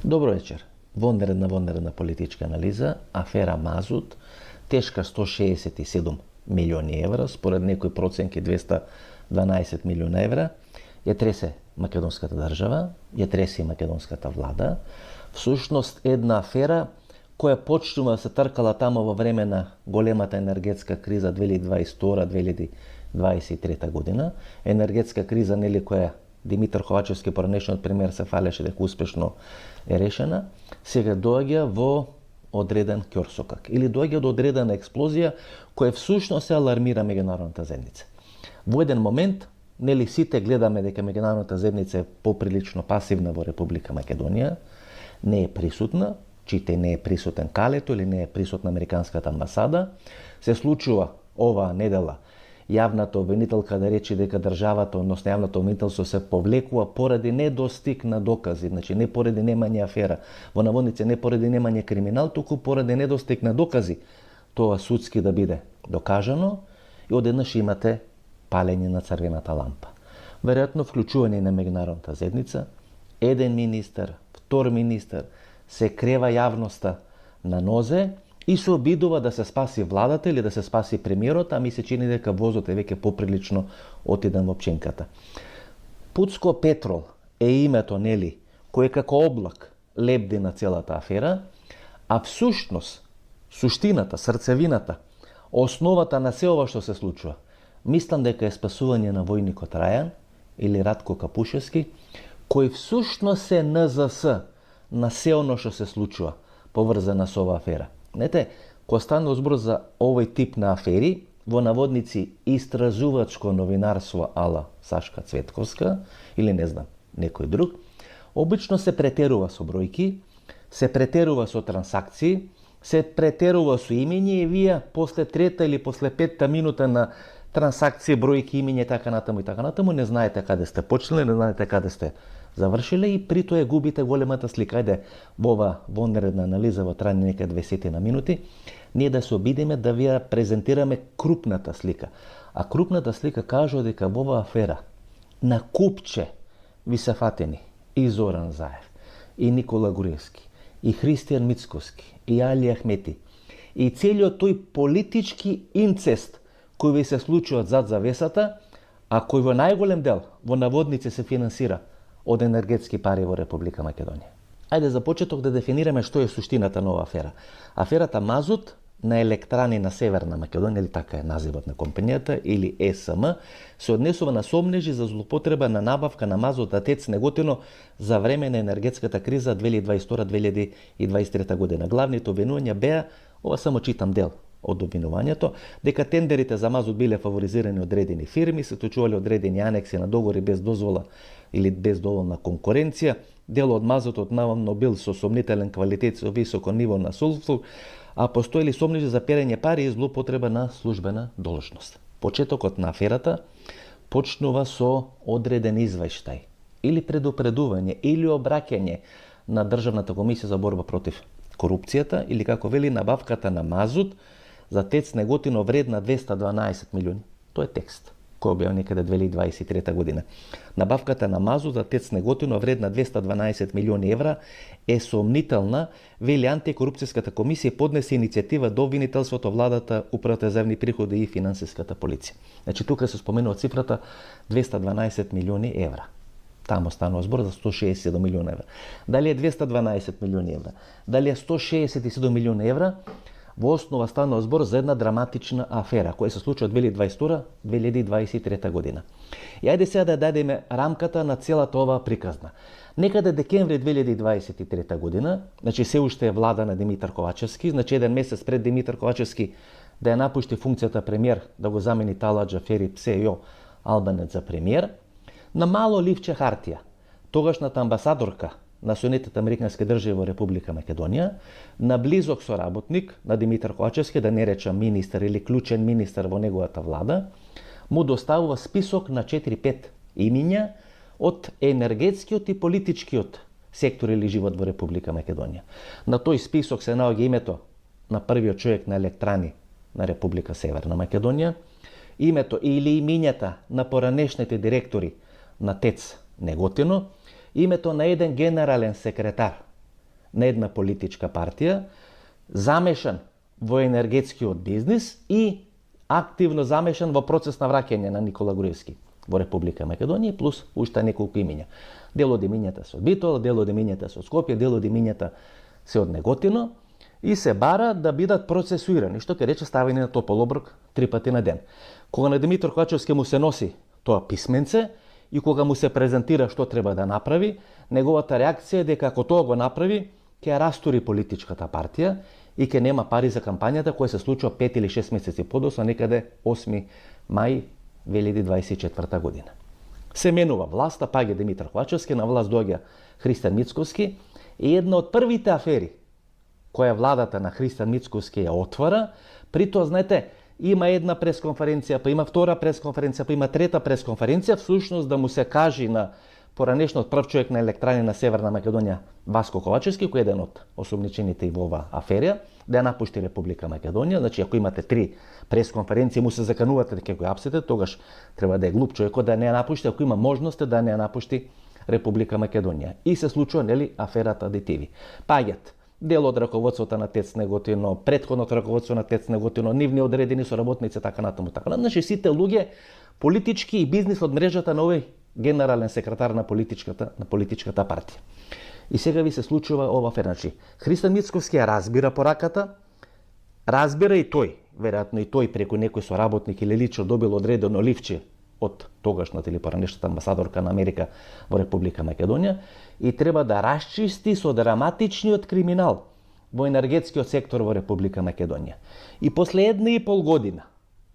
Добро вечер. Вонредна политичка анализа, афера Мазут, тешка 167 милиони евра, според некои проценки 212 милиона евра, ја тресе македонската држава, ја тресе и македонската влада. Всушност една афера која почнува да се тркала тамо во време на големата енергетска криза 2022-2023 година. Енергетска криза, нели, која Димитар Ковачевски, поранешниот премиер, се фалеше дека успешно е решена, сега доаѓа во одреден ќорсокак или доаѓа до одредена експлозија која всушност се алармира меѓународната заедница. Во еден момент, нели, сите гледаме дека меѓународната заедница е поприлично пасивна во Република Македонија, не е присутна, чите не е присутен Калето или не е присутна американската амбасада. Се случува оваа недела јавната обвинителка да рече дека државата, односно јавното обвинителство, се повлекува поради недостиг на докази, значи не поради немање афера, во наводници не поради немање криминал, туку поради недостиг на докази, тоа судски да биде докажано, и одеднаш имате палење на црвената лампа. Веројатно вклучување на меѓународната заедница, еден министер, втор министер, се крева јавноста на нозе и се обидува да се спаси владата или да се спаси премиерот, а ми се чини дека возот е веќе поприлично отиден во пченката. Пуцко Петрол е името, нели, кој како облак лебди на целата афера, а всушност, суштината, срцевината, основата на се ова што се случува, мислам дека е спасување на војникот Рајан или Радко Капушевски, кој всушност е НЗС на се оно што се случува поврзана со оваа афера. Знаете, кога станува збор за овој тип на афери, во наводници истражувачко новинарство ала Сашка Цветковска или не знам, некој друг, обично се претерува со бројки, се претерува со трансакции, се претерува со имење и вие после трета или после петта минута на трансакција, бројки, имење, така натаму, не знаете каде сте почнали, не знаете каде сте завршиле и при тоа губите големата слика. Ајде, во ова вонредна анализа во трајање нека 20 минути, ние да се обидиме да ви презентираме крупната слика. А крупната слика кажува дека во оваа афера на купче ви се фатени и Зоран Заев, и Никола Груевски, и Христијан Мицковски, и Али Ахмети, и целиот тој политички инцест кој ви се случува зад завесата, а кој во најголем дел во наводници се финансира од енергетски пари во Република Македонија. Ајде за почеток да дефинираме што е суштината на оваа афера. Аферата Мазут на електрани на Северна Македонија, или така е називот на компанијата, или ЕСМ, се однесува на сомнежи за злоупотреба на набавка на мазут на ТЕЦ Неготино за време на енергетската криза 2022-2023 година. Главните обвинувања беа, ова само читам дел од обвинувањето, дека тендерите за мазут биле фаворизирани одредени фирми, се вклучувале одредени анекси на договори без дозвола или без доволна конкуренција, дел од мазутот навамно бил со сомнителен квалитет со високо ниво на сулфур, а постоели сомнежи за перење пари и злоупотреба на службена должност. Почетокот на аферата почнува со одреден извештај или предупредување или обраќање на Државната комисија за борба против корупцијата, или како вели набавката на мазут за ТЕЦ Неготино вредна 212 милиони. Тоа е текст кој објавил некаде 2023 година. Набавката на мазут за ТЕЦ Неготино вредна 212 милиони евра е сомнителна, вели антикорупцијската комисија, поднесе иницијатива до обвинителството, владата, управата за јавни приходи и финансиската полиција. Значи тука се споменува цифрата 212 милиони евра. Тамо станува збор за 167 милиона евра. Дали е 212 милиони евра, дали е 167 милиони евра, во основа станува збор за една драматична афера која се случи од 2022-2023 година. И ајде сега да дадеме рамката на целата оваа приказна. Некаде декември 2023 година, значи се уште е влада на Димитар Ковачевски, значи еден месец пред Димитар Ковачевски да ја напушти функцијата премиер, да го замени Талат Џафери Псејо Албанец за премиер, на мало ливче хартија, тогашната амбасадорка на Соединетите американски држави во Република Македонија, на близок соработник на Димитар Ковачевски, да не речам министер или клучен министер во неговата влада, му доставува список на 4-5 имиња од енергетскиот и политичкиот сектор или живот во Република Македонија. На тој список се наоѓа името на првиот човек на електрани на Република Северна Македонија, името или имињата на поранешните директори на ТЕЦ Неготино, името на еден генерален секретар на една политичка партија, замешан во енергетскиот бизнис и активно замешан во процес на враќање на Никола Груевски во Република Македонија, плюс уште неколку имиња. Дел од имињата се од Битола, дел од имињата се од Скопје, дел од имињата се од Неготино и се бара да бидат процесуирани, што ќе рече ставени на топол оброк 3 пати на ден. Кога на Димитар Ковачевски му се носи тоа писменце и кога му се презентира што треба да направи, неговата реакција е дека ако тоа го направи, ќе ја растури политичката партија и ќе нема пари за кампањата која се случува 5 или 6 месеци подоцна, некаде 8 мај 2024 година. Се менува власта, паѓа Димитар Ковачевски, на власт доаѓа Христијан Мицковски и една од првите афери која владата на Христијан Мицковски ја отвара, при тоа, знаете, има една пресконференција, па има втора пресконференција, па има трета пресконференција, всушност да му се кажи на поранешниот прв човек на електрани на Северна Македонија, Васко Ковачевски, кој е еден од осумничените и во оваа аферија, да ја напушти Република Македонија. Значи, ако имате 3 пресконференции, му се заканувате дека го апсете, тогаш треба да е глуп човекот да не ја напушти, ако има можност да не ја напушти Република Македонија. И се случува, нели, аферата адитиви. Паѓат дел од раководството на ТЕЦ Неготино, претходното раководство на ТЕЦ Неготино, нивни одредени соработници, така натаму, така натаму. Значи, сите луѓе, политички и бизнис од мрежата на овој генерален секретар на политичката партија. И сега ви се случува ова афера. Значи, Христијан Мицковски ја разбира пораката, разбира и тој, веројатно и тој преку некој соработник или лично добил одредено ливче од тогашната или поранешната амбасадорка на Америка во Република Македонија и треба да расчисти со драматичниот криминал во енергетскиот сектор во Република Македонија. И после 1,5 година,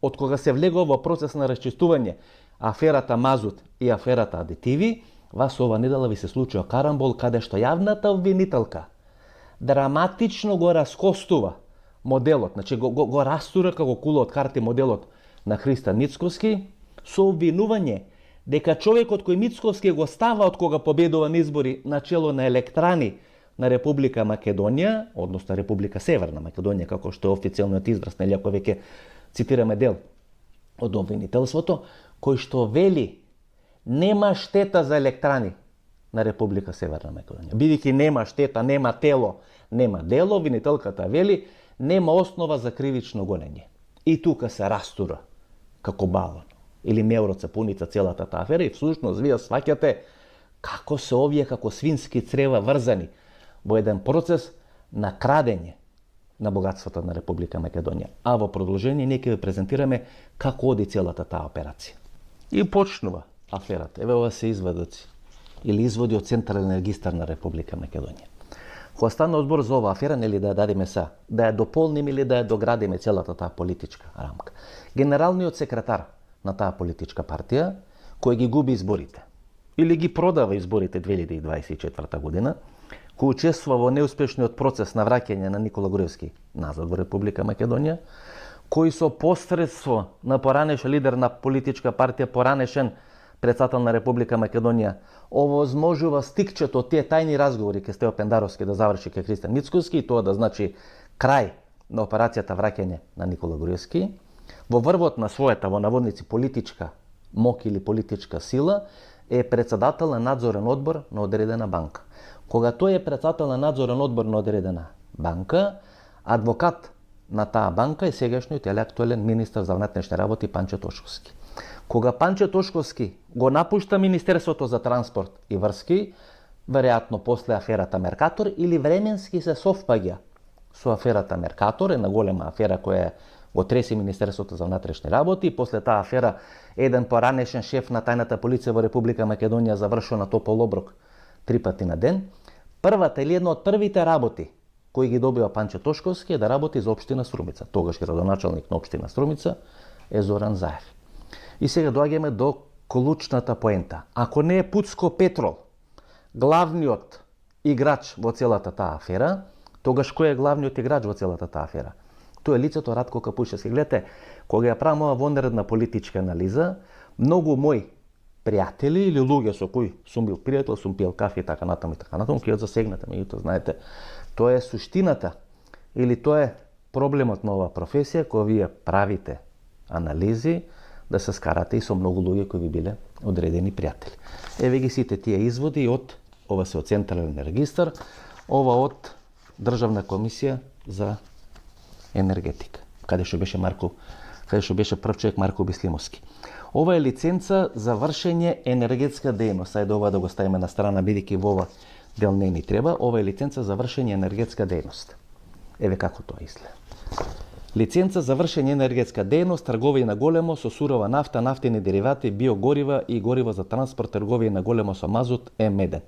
од кога се влегува во процес на расчистување аферата Мазут и аферата адитиви, вас ова недела ви се случува карамбол каде што јавната обвинителка драматично го раскостува моделот, значи го растура како кула од карти моделот на Христијан Мицковски со обвинување дека човекот кој Мицковски го става од кога победува на избори на чело на електрани на Република Македонија, односно Република Северна Македонија, како што е официјалниот израз, нели, ако веќе цитираме дел од обвинителството, кој што вели нема штета за електрани на Република Северна Македонија. Бидејќи нема штета, нема тело, нема дело, обвинителката вели нема основа за кривично гонење. И тука се растура како балон или меуроца пуница целата таа афера и всушност вие сваќате како се овие како свински црева врзани во еден процес на крадење на богатството на Република Македонија. А во продолжение ние ќе ви презентираме како оди целата таа операција. И почнува аферата. Еве ова се извадоци или изводи од Централен регистар на Република Македонија. Кога стана збор за оваа афера, нели да ја дадеме да ја дополниме или да ја доградиме целата таа политичка рамка. Генералниот секретар на таа политичка партија, кој ги губи изборите или ги продава изборите 2024 година, кој учествува во неуспешниот процес на враќање на Никола Груевски назад во Република Македонија, кој со посредство на поранешен лидер на политичка партија, поранешен председател на Република Македонија, овозможува стикчето од тие тајни разговори ке Стео Пендаровски да заврши ке Христијан Мицковски и тоа да значи крај на операцијата враќање на Никола Груевски, во врвот на својата, во наводници, политичка мок или политичка сила, е председател на надзорен одбор на одредена банка. Кога тој е председател на надзорен одбор на одредена банка, адвокат на таа банка е сегашниот или актуелен министар за внатрешни работи Панче Тошковски. Кога Панче Тошковски го напушта Министерството за транспорт и врски, веројатно после аферата Меркатор или временски се совпаѓа со аферата Меркатор, една голема афера која го треси Министерството за внатрешни работи и после таа афера еден поранешен шеф на тајната полиција во Република Македонија завршува на топол оброк 3 пати на ден. Првата или една од првите работи кои ги добива Панче Тошковски е да работи за општина Струмица. Тогаш градоначалник на општина Струмица е Зоран Заев. И сега доаѓаме до клучната поента. Ако не е Пуцко Петрол главниот играч во целата таа афера, тогаш кој е главниот играч во целата таа афера? Тоа е лицето Радко Капушевски. Гледате, кога ја правам ова вонредна политичка анализа, многу мои пријатели или луѓе со кои сум бил пријател, сум пиел кафе и така натаму, ќе засегнете, меѓутоа знаете, тоа е суштината или тоа е проблемот на оваа професија кога вие правите анализи да се скарате и со многу луѓе кои ви биле одредени пријатели. Еве ги сите тие изводи од ова се од Централен регистар, ова од Државна комисија за енергетика, каде што беше прв човек Марко Бислимовски. Ова е лиценца за вршење енергетска дејност. Ајде ова да го ставиме на страна, бидејќи во ова дел не ни треба. Ова е лиценца за вршење енергетска дејност. Еве како тоа изгледа. Лиценца за вршење енергетска дејност, трговија на големо со сурова нафта, нафтени деривати, биогорива и горива за транспорт, трговија на големо со мазут М1.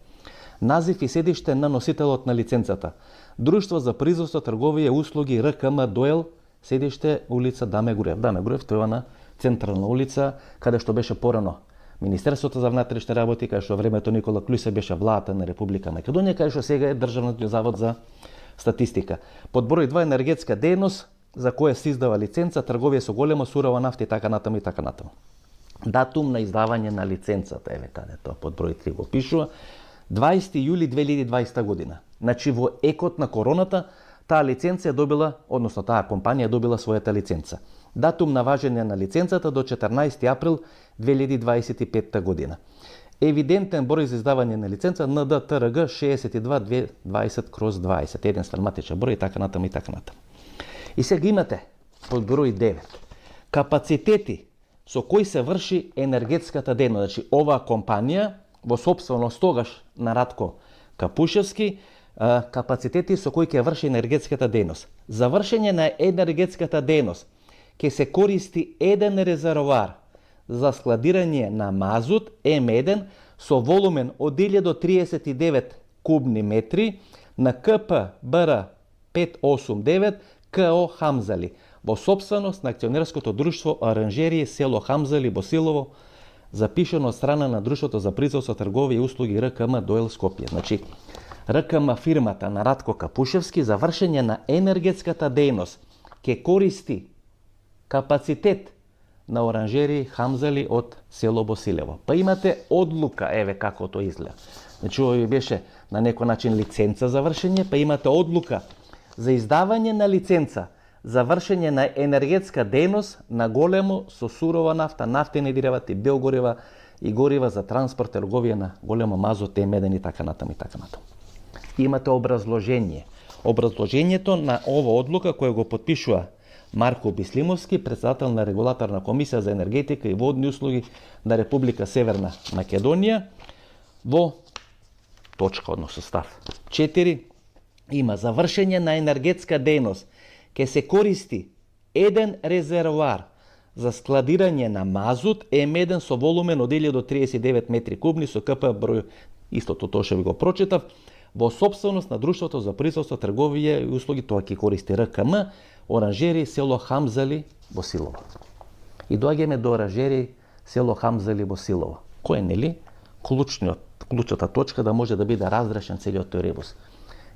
Назив и седиште на носителот на лиценцата. Друштво за производство, трговија и услуги РКМ Доел, седиште улица Даме Груев. Даме Груев тоа е на централна улица, каде што беше порано Министерството за внатрешни работи, каде што времето Никола Клюсе беше владата на Република Македонија, каде што сега е Државниот завод за статистика. Под број 2 енергетска дејност за која се издава лиценца, трговија со голема сурова нафта и така натаму и така натаму. Датум на издавање на лиценцата, еве каде тоа под број 3 го пишува, 20 јули 2020 година. Значи во екот на короната таа лиценца е добила, односно таа компанија е добила својата лиценца. Датум на важење на лиценцата до 14 април 2025 година. Евидентен број за издавање на лиценца НДТРГ 62-20/20, еден сферматичен број и така натаму и така натаму. И сега имате под број 9 капацитети со кои се врши енергетската дејност. Значи оваа компанија во сопственост тогаш на Радко Капушевски, капацитети со кои ќе врши енергетската дејност. За вршење на енергетската дејност ќе се користи еден резервоар за складирање на мазут М1 со волумен од 1000 до 39 кубни метри на КП БР 589 КО Хамзали во сопственост на акционерското друштво Оранжерии село Хамзали Босилово, запишено од страна на Друштвото за производство, трговија и услуги РКМ Доел Скопје. Значи, РКМ фирмата на Радко Капушевски за вршење на енергетската дејност ќе користи капацитет на Оранжерии Хамзали од село Босилево. Па имате одлука, еве како тоа изгледа. Значи, ова беше на некој начин лиценца за вршење, па имате одлука за издавање на лиценца за вршење на енергетска дејност на големо со сурова нафта, нафтени деривати, биогорива и горива за транспорт, трговија на големо мазут М1 и така натаму и така натаму. Имате образложение. Образложението на ова одлука која го потпишува Марко Бислимовски, председател на регулаторна комисија за енергетика и водни услуги на Република Северна Македонија, во точка, односно став 4, има за вршење на енергетска дејност ќе се користи еден резервоар за складирање на мазут М1 со волумен од 1000 до 39 метри кубни со КП број, истото тоа што ви го прочитав, во сопственост на Друштвото за производство, трговија и услуги, тоа ќе користи РКМ, Оранжерии село Хамзали Босилово. И доаѓаме до Оранжерии село Хамзали Босилово, кој е, нели, клучната точка да може да биде разрешен целиот тој ребус.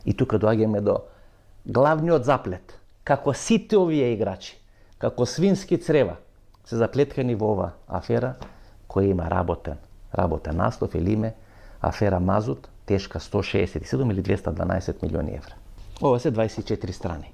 И тука доаѓаме до главниот заплет. Како сите овие играчи, како свински црева, се заплеткани во ова афера која има работен наслов или име афера Мазут, тешка 167 или 212 милиони евра. Ова се 24 страни.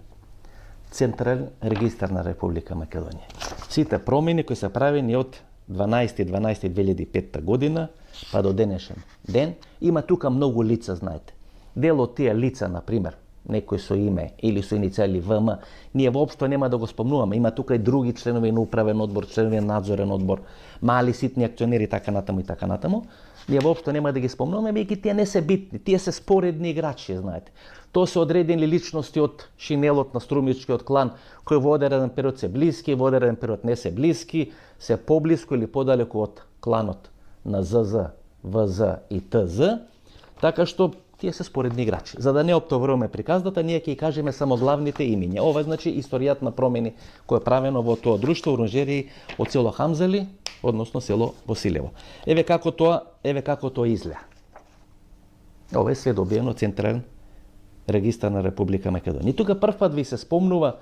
Централен регистар на Република Македонија. Сите промени кои се правени од 12.12.2005 година па до денешен ден, има тука многу лица, знаете. Дел од тие лица, например, некој со име или со иницијали ВМ, ние воопшто нема да го спомнуваме. Има тука и други членови на управен одбор, членови на надзорен одбор, мали ситни акционери, така натаму и така натаму. Ние воопшто нема да ги спомнуваме, веќе тие не се битни, тие се споредни играчи, знаете. Тоа се одредени личности од шинелот на струмичкиот клан, кои во одреден период се блиски, во одреден период не се блиски, се поблиску или подалеку од кланот на ЗЗ, ВЗ и ТЗ, така што тие се споредни играчи. За да не оптовруваме приказната, ние ќе кажеме само главните имиња. Ова значи историјата на промени кој е правено во тоа друштво Оранжерии од село Хамзали, односно село Босилево. Еве како тоа изгледа. Ова е све добиено Централен регистар на Република Македонија. И тука првпат ви се спомнува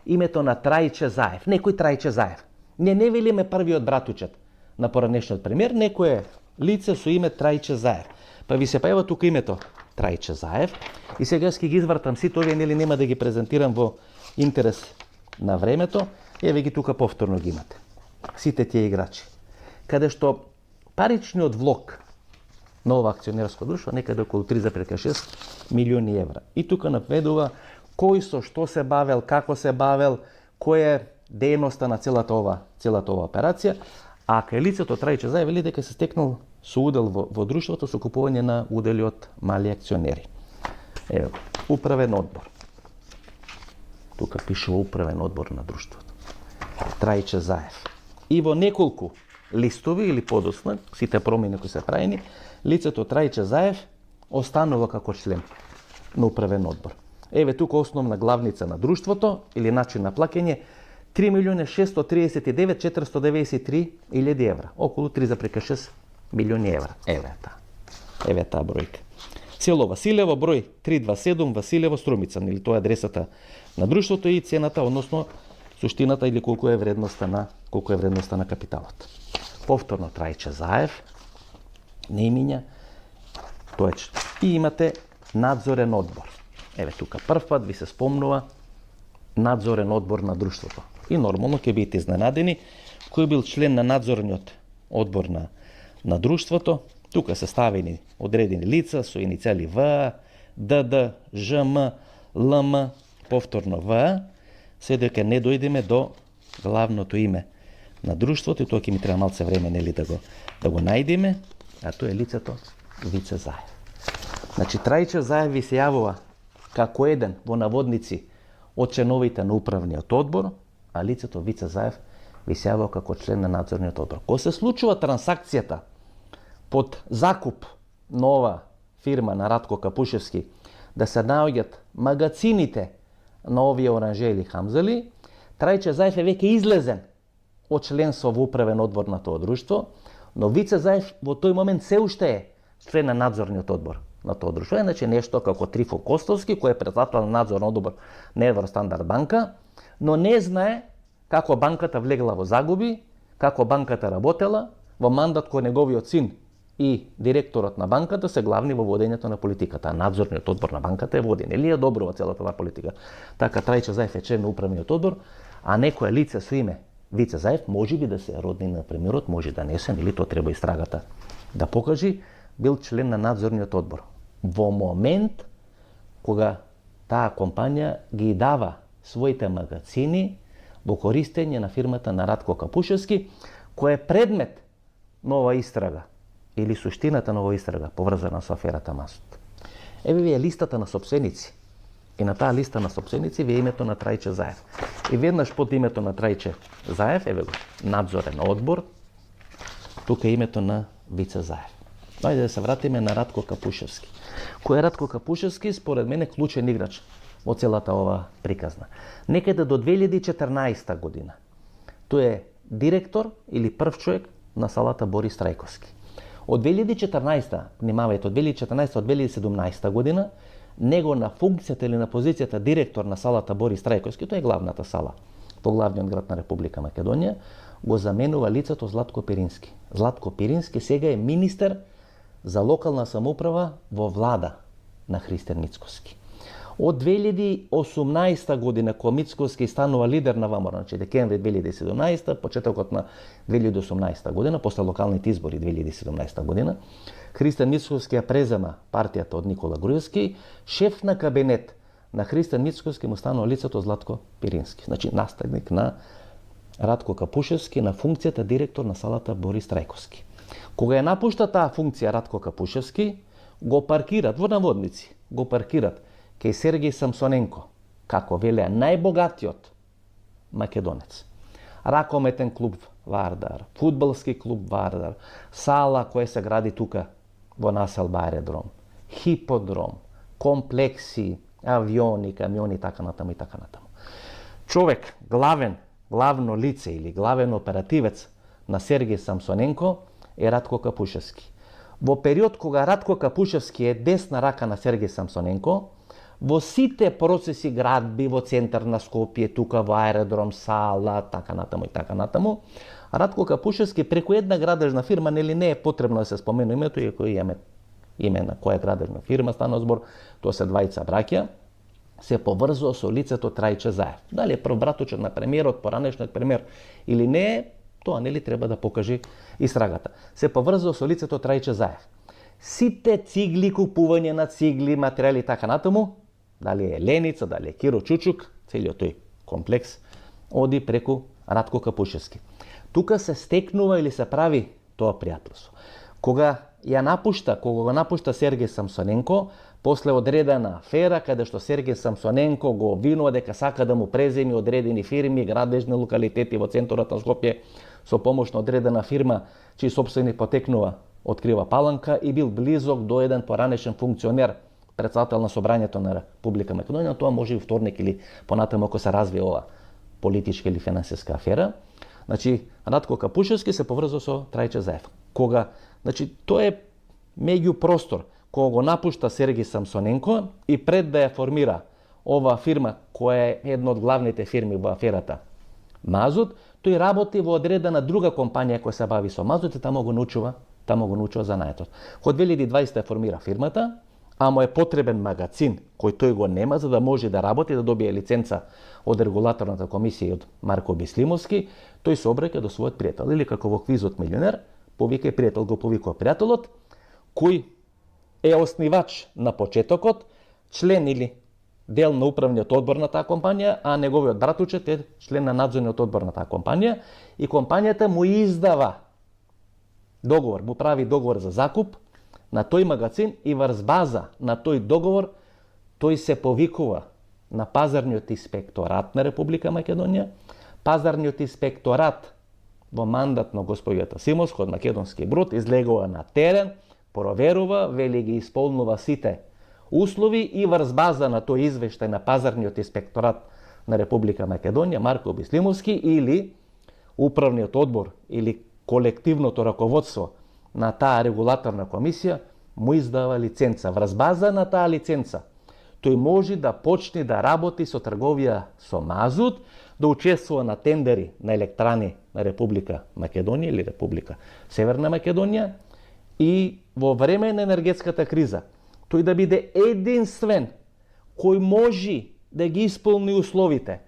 името на Трајче Заев. Некој Трајче Заев. Не велиме првиот братучет на поранешниот премиер, некое лице со име Трајче Заев. Па ви се појава тука името Трајче Заев и сега ќе ги извртам сите овие, нели нема да ги презентирам во интерес на времето, еве ги тука повторно ги имате. Сите тие играчи. Каде што паричниот влог ново акционерско друштво, некаде околу 3,6 милиони евра. И тука наведува кој со што се бавел, како се бавел, која е дејноста на целата ова операција, а кај лицето Трајче Заев вели дека се стекнал со удел во друштвото со купување на удели од мали акционери. Ево, управен одбор. Тука пише управен одбор на друштвото. Трајче Заев. И во неколку листови или подоцна, сите промени кои се правени, лицето Трајче Заев останува како член на управен одбор. Еве тука основна главница на друштвото или начин на плаќање 3.639.493 евра, околу 3,6 милиони евра. Еве таа бројка. Село Василево, број 327 Василево Струмица, или тоа е адресата на друштвото и цената, односно суштината или колку е вредноста на капиталот. Повторно Трајче Заев, неимиња, тоечно. И имате надзорен одбор. Еве тука прв пат ви се спомнува надзорен одбор на друштвото. И нормално ќе бидете изненадени кој бил член на надзорниот одбор на друштвото. Тука се ставени одредени лица со иницијали В, ДД, ЖМ, ЛМ, повторно В, се дека не дојдеме до главното име на друштвото и тоа ќе ми треба малце време да го најдеме, а тоа е лицето Вице Заев. Значи Трајче Заев ви се јавува како еден во наводници од членовите на управниот одбор, а лицето Вице Заев ви се јавува како член на надзорниот одбор. Кога се случува трансакцијата под закуп на ова фирма на Ратко Капушевски да се наоѓат магацините на овие оранжери Хамзали, Трајче Заев е веќе излезен од членство во управен одбор на тоа друштво, но Вице Заев во тој момент се уште е член на надзорниот одбор на тоа друштво. Значи нешто како Трифо Костовски, кој е председател на надзорен одбор на Евростандард банка, но не знае како банката влегла во загуби, како банката работела во мандат кој неговиот син и директорот на банката се главни во водењето на политиката. Надзорниот одбор на банката е воден. Или е добро во целата таа политика. Така Трајче Заев е член на управниот одбор, а некое лице со име Вице Заев може би да се родни на премиерот, може да не се, или тоа треба истрагата да покажи, бил член на надзорниот одбор. Во момент кога таа компанија ги дава своите магацини во користење на фирмата на Ратко Капушевски, која е предмет на ова истрага или суштината на ова истрага поврзана со аферата Масот. Еве ви е листата на сопственици. И на таа листа на сопственици ви е името на Трајче Заев. И веднаш под името на Трајче Заев, еве го, надзорен одбор, тука е името на Вице Заев. Ајде да се вратиме на Ратко Капушевски. Кој е Ратко Капушевски? Според мене клучен играч во целата ова приказна. Некаде до 2014 година. Тој е директор или прв човек на салата Борис Трајковски. Од 2014, внимавајте, од 2014 од 2017 година, него на функцијата или на позицијата директор на салата Борис Трајковски, тоа е главната сала во главниот град на Република Македонија, го заменува лицето Златко Пирински. Златко Пирински сега е министер за локална самоуправа во влада на Христијан Мицкоски. Од 2018 година, кога Мицкоски станува лидер на ВМРО, значи декември 2017, почетокот на 2018 година, после локалните избори 2017 година, Христијан Мицкоски ја презема партијата од Никола Груевски, шеф на кабинет на Христијан Мицкоски му станува лицето Златко Пирински, значи наставник на Ратко Капушевски на функцијата директор на салата Борис Трајковски. Кога ја напушта таа функција Ратко Капушевски, го паркират во наводници, го паркират кај Сергеј Самсоненко, како велеа најбогатиот македонец. Ракометен клуб Вардар, фудбалски клуб Вардар, сала која се гради тука во населба Аеродром, хиподром, комплекси, авиони, камиони, така натаму и така натаму. Човек, главно лице или главен оперативец на Сергеј Самсоненко е Ратко Капушевски. Во период кога Ратко Капушевски е десна рака на Сергеј Самсоненко, во сите процеси градби во центар на Скопје, тука во Аеродром, сала, така натаму, Ратко Капушевски преку една градежна фирма, нели не е потребно да се споменува името, иако имаме име на која градежна фирма стана збор, тоа се двајца браќа, се поврзува со лицето Трајче Заев. Дали е прв братучет на премиерот, поранешниот премиер или не е, тоа нели треба да покаже истрагата. Се поврзува со лицето Трајче Заев. сите цигли, купување на цигли, материјали и така натаму, дали е Леница, дали е Киро Чучук, целиот тој комплекс, оди преку Ратко Капушевски. Тука се стекнува или се прави тоа пријателство. Кога го напушта Сергеј Самсоненко, после одредена афера, каде што Сергеј Самсоненко го обвинува дека сака да му преземи одредени фирми, градежни локалитети во центарот на Скопје, со помош на одредена фирма, чиј сопственик потекнува од Крива Паланка и бил близок до еден поранешен функционер, председател на Собранието на Република Македонија, тоа може и вторник или понатаму ако се развие ова политичка или финансиска афера. Значи, Ратко Капушевски се поврзува со Трајче Заев. Тоа е меѓупростор, кога го напушта Сергеј Самсоненко и пред да ја формира оваа фирма, која е една од главните фирми во аферата Мазут, тој работи во одредена друга компанија која се бави со Мазут и тамо го научува занаетот. Во 2020 формира фирмата, а му е потребен магазин кој тој го нема за да може да работи, да добие лиценца од регулаторната комисија и од Марко Бислимовски, тој се обраќа до својот пријател или како во квизот Милионер, повика и пријател го повикува пријателот, кој е основач на почетокот, член или дел на управниот одбор на таа компанија, а неговиот братучет е член на надзорниот одбор на таа компанија и компанијата му издава договор, му прави договор за закуп на тој магазин и врз база на тој договор тој се повикува на пазарниот инспекторат на Република Македонија. Пазарниот инспекторат во мандат на господјата Симовска од Македонски бруд излегува на терен, проверува, вели ги исполнува сите услови и врз база на тој извештај на пазарниот инспекторат на Република Македонија, Марко Бислимовски или управниот одбор или колективното раководство на таа регулаторна комисија му издава лиценца. Врз база на таа лиценца тој може да почне да работи со трговија со Мазут, да учествува на тендери на електрани на Република Македонија или Република Северна Македонија и во време на енергетската криза тој да биде единствен кој може да ги исполни условите,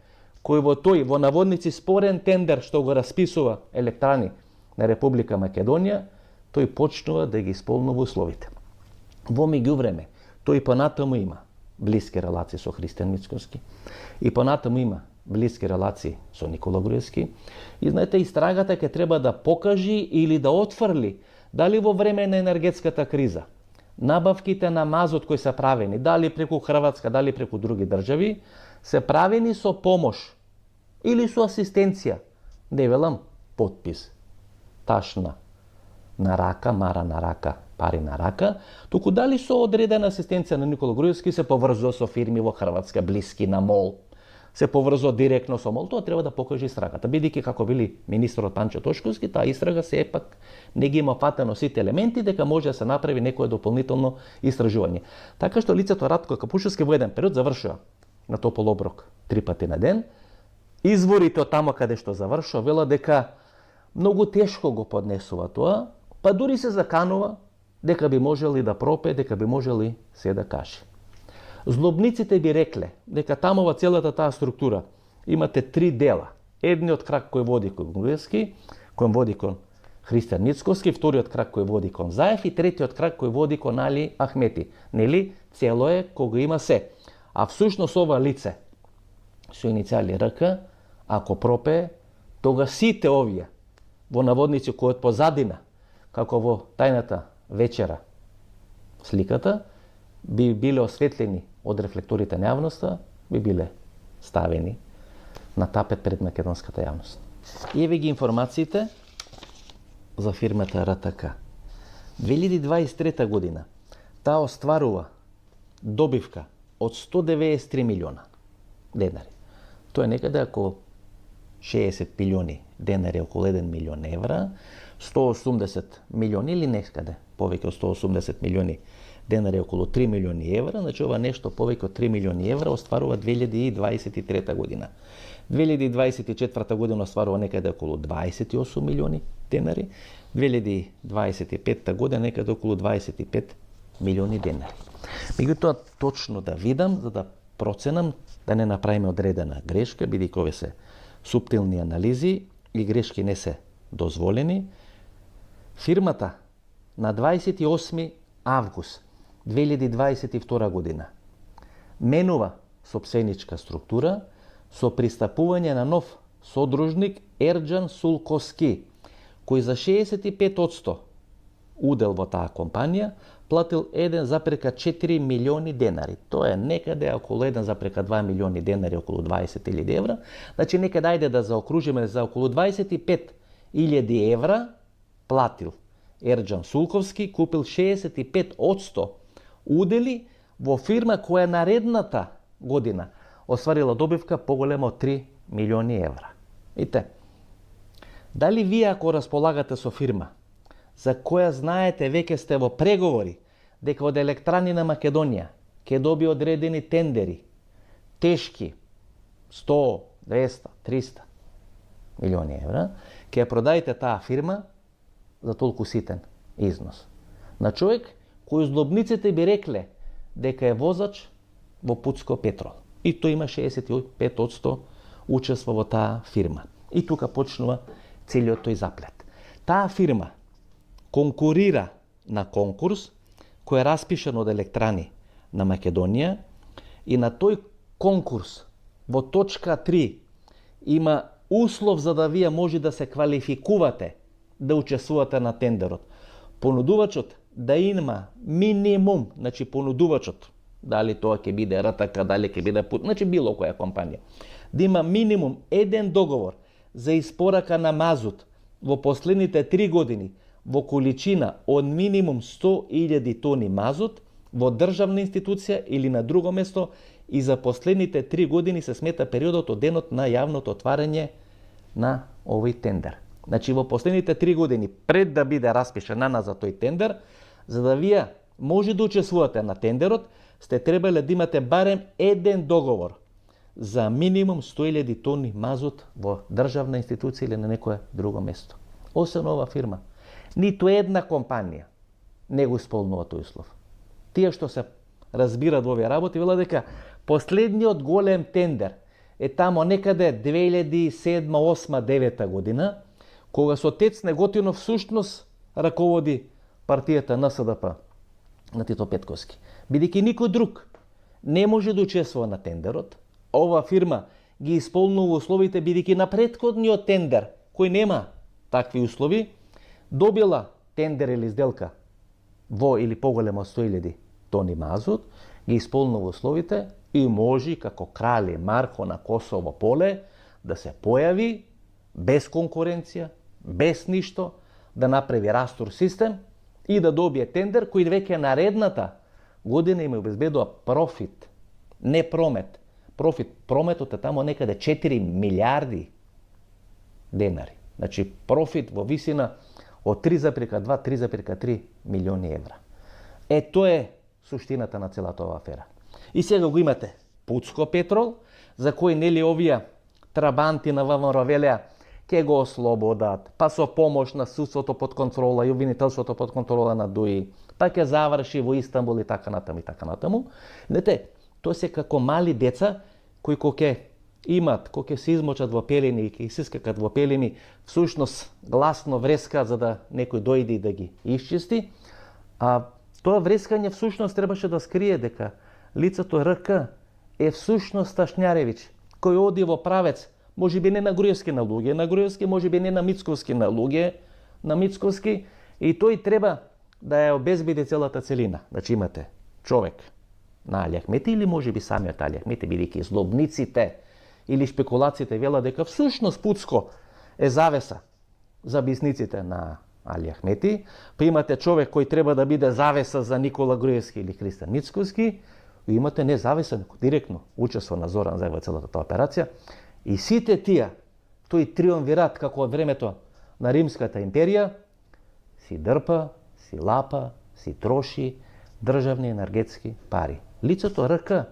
кој во наводници спорен тендер што го расписува електрани на Република Македонија, тој почнува да ги исполнува условите. Во меѓувреме, тој понатаму има блиски релации со Христијан Мицкоски и понатаму има блиски релации со Никола Груевски. И знаете, истрагата ќе треба да покажи или да отфрли дали во време на енергетската криза набавките на Мазут кои се правени, дали преку Хрватска, дали преку други држави, се правени со помош или со асистенција. Не велам подпис, ташна на рака, мара на рака, пари на рака, туку дали со одредена асистенција на Никола Груевски се поврзува со фирми во Хрватска, блиски на МОЛ, се поврзува директно со МОЛ, тоа треба да покаже истрагата. Бидејќи како били министерот Панчо Тошковски, таа истрага сепак не ги има фатено сите елементи дека може да се направи некое дополнително истражување. Така што лицето Ратко Капушевски во еден период завршува на топол оброк 3 пати на ден. Изворите од тамо каде што завршува велат дека многу тешко го поднесува тоа, па дури се заканува дека би можели да пропе, дека би можели се да каже. Злобниците би рекле дека таму во целата таа структура имате 3 дела. Едниот крак кој води кон Груевски, кој води кон Христијан Мицкоски, вториот крак кој води кон Заев и третиот крак кој води кон Али Ахмети. Нели, цело е кога има се. А всушност ова лице со иницијали РК, ако пропее, тога сите овие во наводници кои од позадина, како во тајната вечера сликата, би биле осветлени од рефлекторите на јавноста, би биле ставени на тапет пред македонската јавност. И еве ги информациите за фирмата РТК. 2023 година таа остварува добивка од 193 милиона денари. Тоа е некаде околу 60 милиони денари, околу 1 милион евра, 180 милиони или некаде повеќе од 180 милиони денари, околу 3 милиони евра, значи ова нешто повеќе од 3 милиони евра остварува 2023 година. 2024 година остварува некаде околу 28 милиони денари, 2025 година некаде околу 25 милиони денари. Меѓутоа, точно да видам, за да проценам, да не направиме одредена грешка, бидејќи овие се суптилни анализи и грешки не се дозволени. Фирмата на 28 август 2022 година менува сопсеничка структура со пристапување на нов содружник Ерџан Сулковски, кој за 65% удел во таа компанија платил 1,4 милиони денари. Тоа е некаде околу 1,2 милиони денари, околу 20.000 евра. Значи некаде ајде да заокружиме за околу 25.000 евра платил Ерџан Сулковски, купил 65% удели во фирма која наредната година остварила добивка поголема од 3 милиони евра. Ите, дали вие ако располагате со фирма за која знаете веќе сте во преговори дека од Електрани на Македонија ќе доби одредени тендери тешки 100, 200, 300 милиони евра, ќе продаите таа фирма за толку ситен износ на човек кој злобниците би рекле дека е возач во Пуцко Петрол. И тој има 65% учество во таа фирма. И тука почнува целиот тој заплет. Таа фирма конкурира на конкурс кој е распишан од Електрани на Македонија и на тој конкурс во точка 3 има услов за да вие може да се квалификувате да учествувате на тендерот. Понудувачот да има минимум, значи понудувачот, дали тоа ќе биде РТК, дали ќе биде значи било која компанија, да има минимум еден договор за испорака на мазут во последните 3 години во количина од минимум 100.000 тони мазут во државна институција или на друго место и за последните 3 години се смета периодот од денот на јавното отварање на овој тендер. Значи во последните 3 години пред да биде распишан за тој тендер, за да вие може да учествувате на тендерот, сте требале да имате барем еден договор за минимум 100.000 тони мазут во државна институција или на некое друго место. Освен ова фирма, ниту една компанија не го исполнува тој услов. Тие што се разбираат во овие работи велат дека последниот голем тендер е тамо некаде 2007, 2008, 2009 година, кога со Тец Неготинов всушност раководи партијата НСДП на Тито Петковски. Бидејќи никој друг не може да учествува на тендерот, ова фирма ги исполнува условите бидејќи на претходниот тендер, кој нема такви услови, добила тендер или сделка во или поголемо 100.000 тони мазут, ги исполнува условите и може како крале Марко на Косово поле да се појави без конкуренција, без ништо, да направи растур систем и да добие тендер кој веќе наредната година им обезбедува профит, не промет. Профит, прометот е тамо некаде 4 милиарди денари. Значи профит во висина од 3,2-3,3 милиони евра. Тоа е суштината на целата оваа афера. И сега го имате Пуцко Петрол, за кој нели овие трабанти на ВМРО велеа ќе го ослободат, па со помош на судството под контрола и обвинителството под контрола на ДУИ, па ќе заврши во Истанбул и така натаму и така натаму. Знаете, тоа се како мали деца кои кога имат, кога се измочат во пелени и ќе се искакат во пелени, всушност гласно вреска за да некој дојде и да ги исчисти, а тоа врескање всушност требаше да скрие дека лицето РК е всушност Ташњаревиќ, кој оди во правец, може би не на Груевски на луѓе, на Груевски може би не на Мицковски на луѓе, на Мицковски, и тој треба да ја обезбеди целата целина. Значи имате човек на Али Ахмети или може би самиот Али Ахмети, бидејќи злобниците или шпекулациите велат дека всушност Пуцко е завеса за бизниците на Али Ахмети, па имате човек кој треба да биде завеса за Никола Груевски или Христијан Мицковски, и имате независен, директно учество на Зоран Заев во целата таа операција, и сите тие, тој триумвират како од времето на Римската империја, си дрпа, си лапа, си троши државни енергетски пари. Лицето РК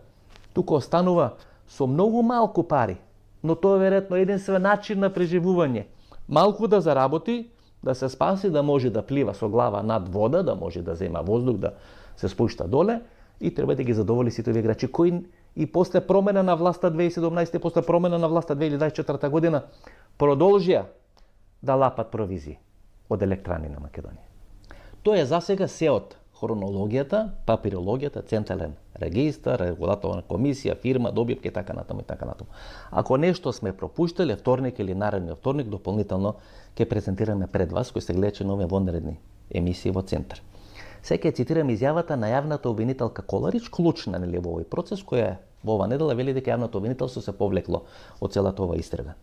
тука останува со многу малку пари, но тоа е веројатно единствен начин на преживување. Малку да заработи, да се спаси, да може да плива со глава над вода, да може да зема воздух, да се спушта доле, и треба да ги задоволи сите овие играчи кои и после промена на власта 2017, после промена на власта 2024 година продолжија да лапат провизии од Електрани на Македонија. Тоа е засега се од хронологијата, папирологијата, централен регистар, регулаторна комисија, фирма, добивка и така натаму и така натаму. Ако нешто сме пропуштали, вторник или наредниот вторник дополнително ќе презентираме пред вас кои се гледачи на овие вонредни емисии во Центар. Сега ќе цитирам изјавата на јавната обвинителка Коларич, клучна нели во овој процес, која во оваа недела вели дека јавното обвинителство се повлекло од целата оваа истрага.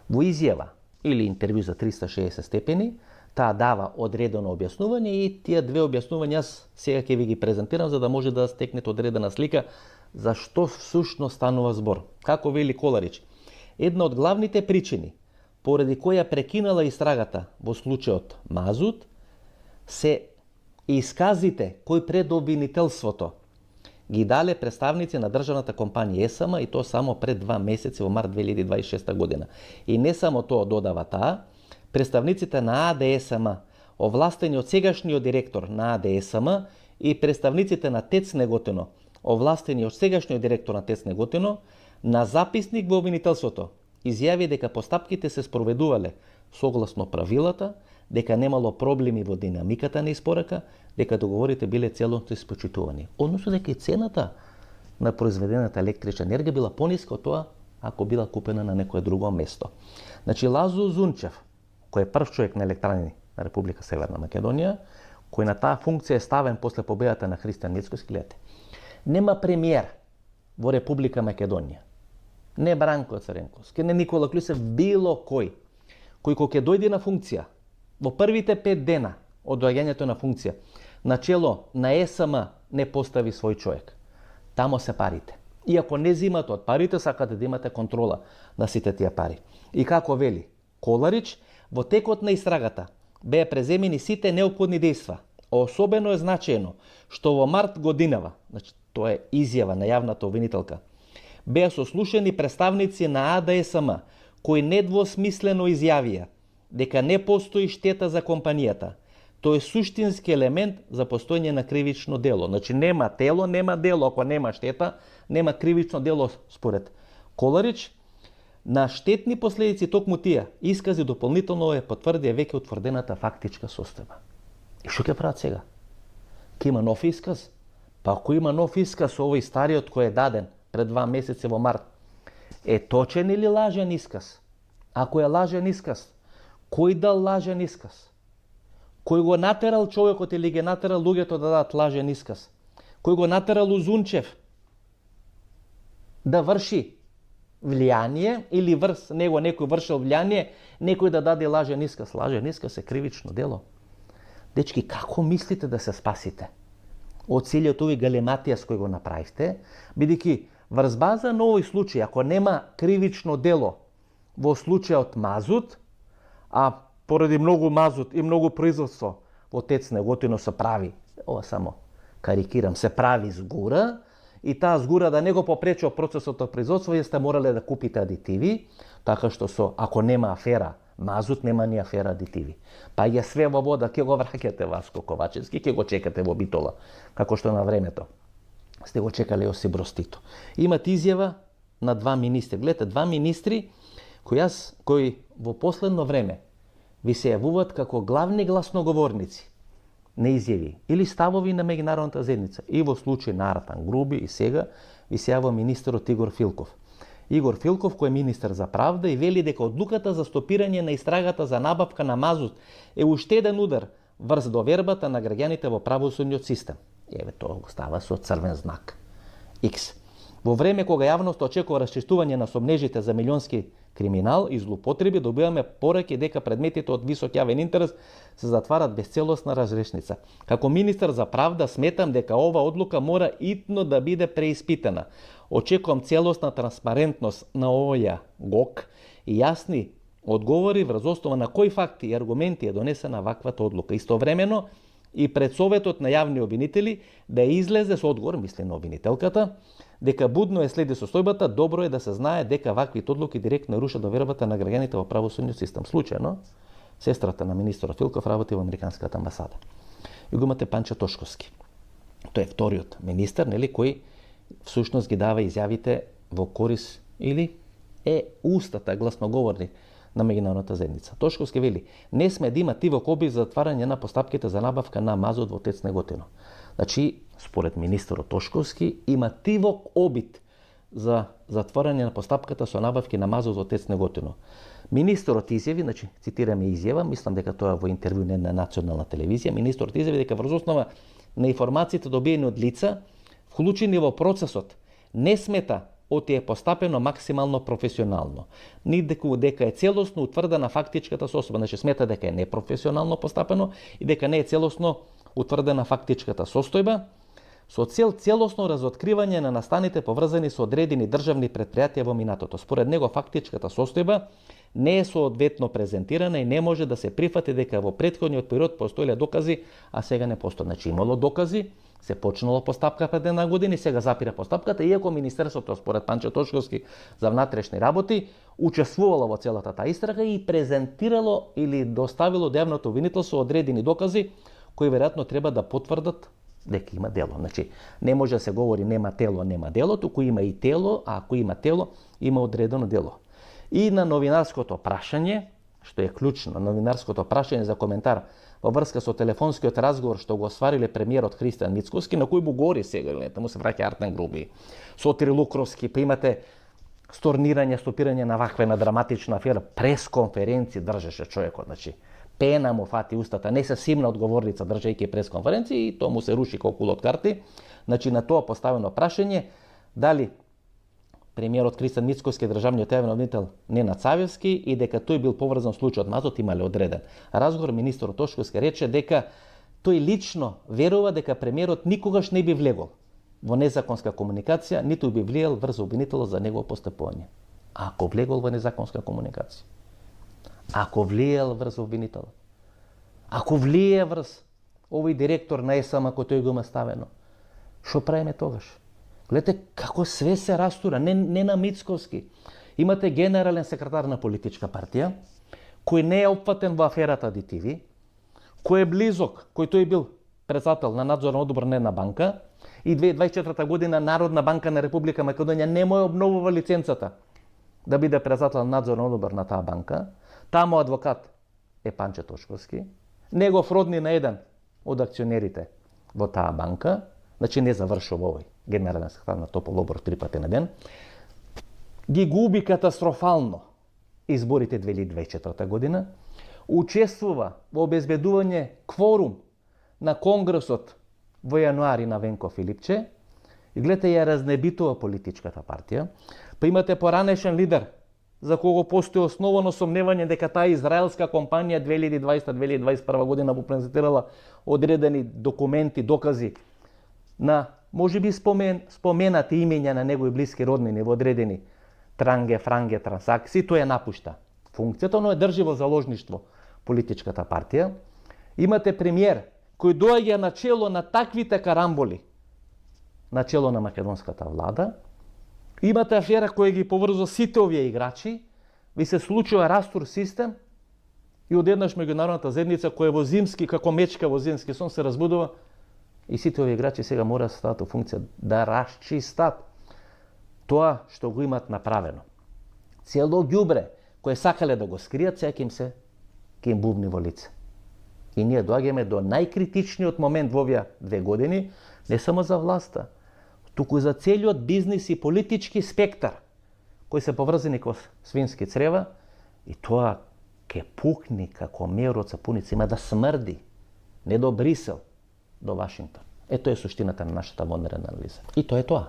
Во изјава или интервју за 360 степени, таа дава одредено објаснување и тие две објаснувања јас сега ќе ви ги презентирам за да може да стекнете одредена слика за што всушност станува збор. Како вели Коларич, една од главните причини поради која прекинала истрагата во случајот Мазут се исказите кои пред обвинителството ги дале представници на државната компанија ЕСМ и то само пред 2 месеци во март 2026 година. И не само тоа, додава таа, представниците на АДСМ, овластени од сегашниот директор на АДСМ и представниците на ТЕЦ Неготино, овластени од сегашниот директор на ТЕЦ Неготино, на записник во обвинителството изјави дека постапките се спроведувале согласно правилата, дека немало проблеми во динамиката на испорака, дека договорите биле целосно испочитувани. Односно дека и цената на произведената електрична енергија била пониска од тоа ако била купена на некое друго место. Значи Лазо Зунчев, кој е прв човек на електрани на Република Северна Македонија, кој на таа функција е ставен после победата на Христијан Мицкоски, гледате. Нема премиер во Република Македонија. Не Бранко Цренковски, не Никола Клюсев, било кој кога ќе дојде на функција во првите 5 дена од доаѓањето на функција, начело на ЕСМ не постави свој човек. Тамо се парите. И ако не зимате од парите, сакате да имате контрола на сите тие пари. И како вели Коларич, во текот на истрагата беа преземени сите неопходни дејства. Особено е значаено што во март годинава, значи тоа е изјава на јавната обвинителка, беа сослушани представници на АДСМ кои недвосмислено изјавија дека не постои штета за компанијата. Тој е суштински елемент за постоење на кривично дело. Значи нема тело, нема дело. Ако нема штета, нема кривично дело според Коларич. На штетни последици токму тие искази дополнително е потврдија веќе утврдената фактичка состојба. И што ќе прават сега? Ке има нов исказ? Па ако има нов исказ, овој стариот кој е даден пред 2 месеци во март, е точен или лажен исказ? Ако е лажен исказ, кој дал лажен исказ? Кој го натерал човекот или ги натерал луѓето да дадат лажен исказ? Кој го натерал Узунчев да врши влијание или врз него некој вршил влијание, некој да даде лажен исказ? Лажен исказ е кривично дело. Дечки, како мислите да се спасите од целиот овој галематијас кој го направивте, бидејќи врз база на овој случај, ако нема кривично дело во случајот Мазут, а поради многу мазут и многу производство во ТЕЦ Неготино се прави, ова само карикирам, се прави згура, и таа згура да не го попречува процесот од производство, сте морале да купите адитиви, така што ако нема афера Мазут, нема ни афера адитиви. Па ја све во вода, ќе го враќате Васко Ковачевски, ќе го чекате во Битола, како што на времето сте го чекале Јосип Брос Тито. Имат изјава на 2 министри. Гледате, 2 министри кои во последно време ви се јавуваат како главни гласноговорници на изјави или ставови на меѓународната заедница. И во случај на Артан Груби и сега ви се јавува министерот Игор Филков. Игор Филков, кој е министер за правда, и вели дека одлуката за стопирање на истрагата за набавка на мазут е уште еден удар врз довербата на граѓаните во правосудниот систем. Еве тоа го става со црвен знак X. Во време кога јавноста очекува расчистување на сомнежите за милионски криминал и злоупотреби, добиваме пораки дека предметите од висок јавен интерес се затварат без целосна разрешница. Како министер за правда сметам дека ова одлука мора итно да биде преиспитана. Очекувам целосна транспарентност на овоја ГОК и јасни одговори врз основа на кои факти и аргументи е донесена ваквата одлука. Истовремено и пред Советот на јавни обвинители да излезе со одговор, мисли на обвинителката, дека будно е следи состојбата, добро е да се знае дека ваквите одлуки директно рушат довербата на граѓаните во правосудниот систем. Случајно, сестрата на министерот Филков работи во Американската амбасада. И го имате Панча Тошковски. Тој е вториот министер, нели, кој всушност ги дава изјавите во корис или е устата гласноговорник на меѓународната заедница. Тошковски вели: не сме да има тивок обид за затварање на постапките за набавка на мазут во ТЕЦ Неготино. Значи, според министерот Тошковски, има тивок обид за затворање на постапката со набавки на мазут во ТЕЦ Неготино. Министерот изјави, значи цитираме изјава, мислам дека тоа во интервју на национална телевизија, министерот изјави дека врз основа на информациите добиени од лица вклучени во процесот не смета оти е постапено максимално професионално, ни дека е целосно утврдена фактичката состојба, значи смета дека е непрофесионално постапено и дека не е целосно утврдена фактичката состојба, со цел целосно разоткривање на настаните поврзани со одредени државни претпријатија во минатото. Според него фактичката состојба не е соодветно презентирана и не може да се прифати дека во претходниот период постоеле докази, а сега не постои. Значи имало докази, се почнало постапка пред една година и сега запира постапката, иако Министерството, според Панче Тошковски за внатрешни работи, учествувало во целата таа истрага и презентирало или доставило до јавното обвинителство одредени докази кои веројатно треба да потврдат дека има дело. Значи, не може да се говори нема тело, нема дело, туку има и тело, а ако има тело, има одредено дело. И на новинарското прашање, што е клучно, новинарското прашање за коментар во врска со телефонскиот разговор што го оствариле премиерот Христијан Мицкоски, на кој му гори сега, му се враќа Артем Груби, Сотир Лукровски, па имате стопирање на ваква на драматична афера, пресконференци држеше човекот, значи пена му фати устата, не се симна одговорница држајќи пресконференци и тоа му се руши како кула од карти. Значи на тоа поставено прашање дали премиерот Христијан Мицкоски, државниот јавен обвинител Ненад Савевски и дека тој бил поврзан случајот Мазут имале одреден разговор, министерот Тошковски рече дека тој лично верува дека премиерот никогаш не би влегол во незаконска комуникација, ниту би влиел врз обвинителот за негово постапување. Ако влегол во незаконска комуникација, ако влиел врз обвинителот, ако влие врз овој директор на ЕСАМ, ако тој го има ставено, што правиме тогаш? Гледате како све се растура, не на Мицкоски. Имате генерален секретар на политичка партија, кој не е опфатен во аферата Адитиви, кој е близок, кој тој бил председател на надзорен одбор на една банка и 2024 година Народна банка на Република Македонија не му ја обновува лиценцата да биде председател на надзорен одбор на таа банка. Таму адвокат е Панче Тошковски, негов роднин на еден од акционерите во таа банка, значи не завршува овој генерален секретар на топол оброк 3 пати на ден, ги губи катастрофално изборите 2024 година, учествува во обезбедување кворум на Конгресот во јануари на Венко Филипче и гледате ја разнебитува политичката партија. Па имате поранешен лидер за кого постои основано сомневање дека таа израелска компанија 2020-2021 година му презентирала одредени документи, докази на можеби споменати имења на негови блиски роднини во одредени транге-франге трансакции, тој ја напушта функцијата, но ја држи во заложништво политичката партија. Имате премиер кој доаѓа на чело на таквите карамболи, на чело на македонската влада. Имате афера која ги поврзува сите овие играчи, ви се случува растур систем и одеднаш меѓународната заедница која во зимски, како мечка во зимски сон се разбудува и сите овие играчи сега мора да стават во функција да расчистат тоа што го имат направено. Цело ѓубре кое сакале да го скријат, сега ќе им бубни во лице. И ние доаѓаме до најкритичниот момент во овие 2 години, не само за власта, туку за целиот бизнис и политички спектар кои се поврзани со свински црева и тоа ке пукни како меор од сапуница, има да смрди не до Брисел, до Вашингтон. Тоа е суштината на нашата вонредна анализа. И тоа е тоа.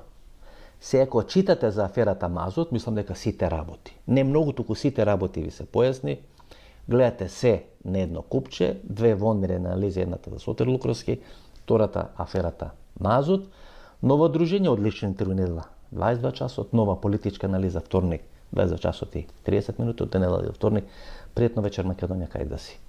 Се ако читате за аферата Мазут, мислам дека сите работи, не многу, туку сите работи ви се појасни, гледате се на едно купче, 2 вонредни анализи, едната за Сотир Лукровски, втората аферата Мазут, ново дружење, одличен интервју недела 22 часот, нова политичка анализа вторник 22 часот и 30 минути, од денеделя до вторник. Пријатно вечер Македонија, кај да си.